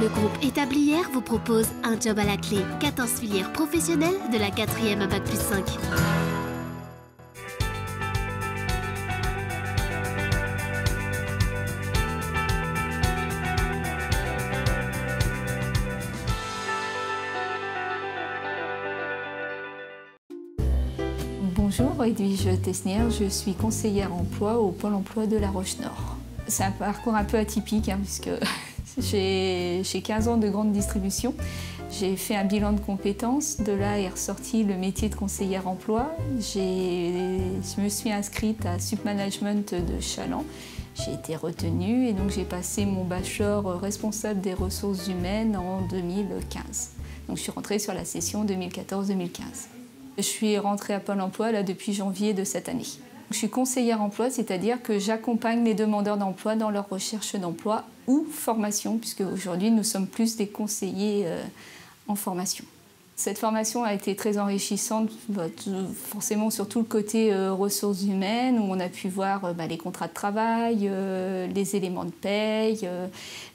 Le groupe Établière vous propose un job à la clé. 14 filières professionnelles de la 4e à Bac+5. Bonjour, Edwige Tesnière, je suis conseillère emploi au Pôle emploi de La Roche-Nord. C'est un parcours un peu atypique puisque j'ai 15 ans de grande distribution. J'ai fait un bilan de compétences, de là est ressorti le métier de conseillère emploi. Je me suis inscrite à Submanagement de Challans. J'ai été retenue et donc j'ai passé mon bachelor responsable des ressources humaines en 2015. Donc je suis rentrée sur la session 2014-2015. Je suis rentrée à Pôle emploi là, depuis janvier de cette année. Je suis conseillère emploi, c'est-à-dire que j'accompagne les demandeurs d'emploi dans leur recherche d'emploi ou formation, puisque aujourd'hui nous sommes plus des conseillers en formation. Cette formation a été très enrichissante, forcément sur tout le côté ressources humaines, où on a pu voir les contrats de travail, les éléments de paye,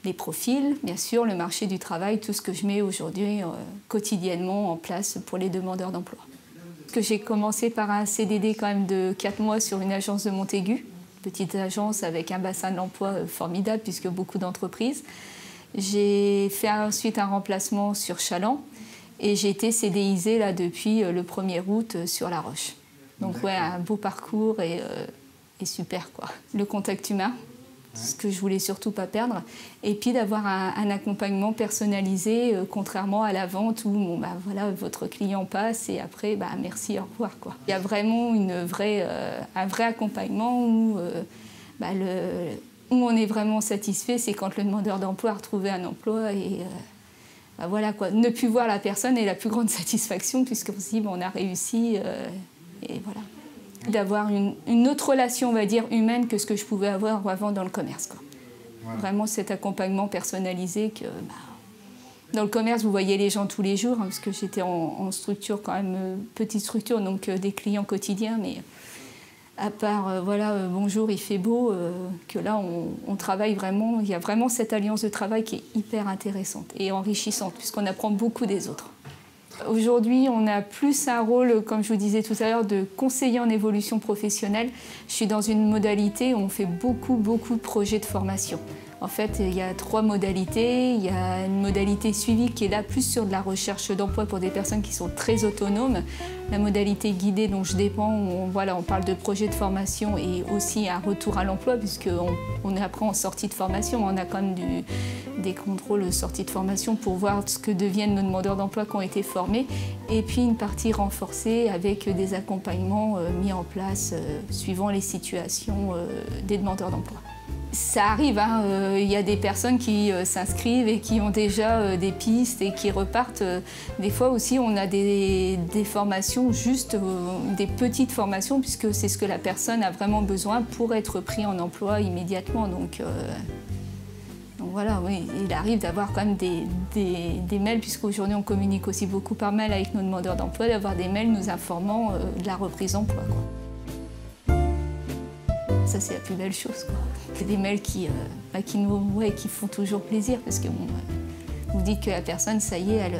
les profils, bien sûr, le marché du travail, tout ce que je mets aujourd'hui quotidiennement en place pour les demandeurs d'emploi. J'ai commencé par un CDD quand même de 4 mois sur une agence de Montaigu, petite agence avec un bassin d'emploi formidable puisque beaucoup d'entreprises. J'ai fait ensuite un remplacement sur Challans et j'ai été CDIsée là, depuis le 1er août sur La Roche. Donc ouais, un beau parcours et super quoi. Le contact humain, ce que je voulais surtout pas perdre, et puis d'avoir un accompagnement personnalisé, contrairement à la vente où voilà, votre client passe et après merci, au revoir quoi. Il y a vraiment un vrai accompagnement où on est vraiment satisfait, c'est quand le demandeur d'emploi a retrouvé un emploi et voilà quoi. Ne plus voir la personne est la plus grande satisfaction puisqu'on se dit on a réussi et voilà. D'avoir une autre relation, on va dire, humaine que ce que je pouvais avoir avant dans le commerce, quoi. Ouais. Vraiment cet accompagnement personnalisé que... Dans le commerce, vous voyez les gens tous les jours, parce que j'étais en structure quand même, petite structure, donc des clients quotidiens, mais à part, bonjour, il fait beau, que là, on travaille vraiment, il y a vraiment cette alliance de travail qui est hyper intéressante et enrichissante, puisqu'on apprend beaucoup des autres. Aujourd'hui, on a plus un rôle, comme je vous disais tout à l'heure, de conseiller en évolution professionnelle. Je suis dans une modalité où on fait beaucoup de projets de formation. En fait, il y a 3 modalités. Il y a une modalité suivie qui est là plus sur de la recherche d'emploi pour des personnes qui sont très autonomes. La modalité guidée dont je dépends, on parle de projets de formation et aussi un retour à l'emploi puisqu'on est après en sortie de formation. On a quand même des contrôles sortie de formation pour voir ce que deviennent nos demandeurs d'emploi qui ont été formés. Et puis une partie renforcée avec des accompagnements mis en place suivant les situations des demandeurs d'emploi. Ça arrive, il y a des personnes qui s'inscrivent et qui ont déjà des pistes et qui repartent. Des fois aussi, on a des formations, juste des petites formations, puisque c'est ce que la personne a vraiment besoin pour être pris en emploi immédiatement. Donc voilà, oui, il arrive d'avoir quand même des mails, puisqu'aujourd'hui on communique aussi beaucoup par mail avec nos demandeurs d'emploi, d'avoir des mails nous informant de la reprise d'emploi. Ça, c'est la plus belle chose, quoi. C'est des mails qui font toujours plaisir parce que vous dites que la personne, ça y est, elle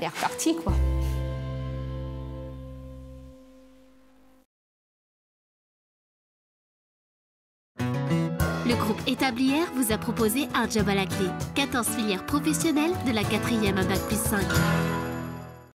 est repartie, quoi. Le groupe Établière vous a proposé un job à la clé. 14 filières professionnelles de la 4e à Bac+5.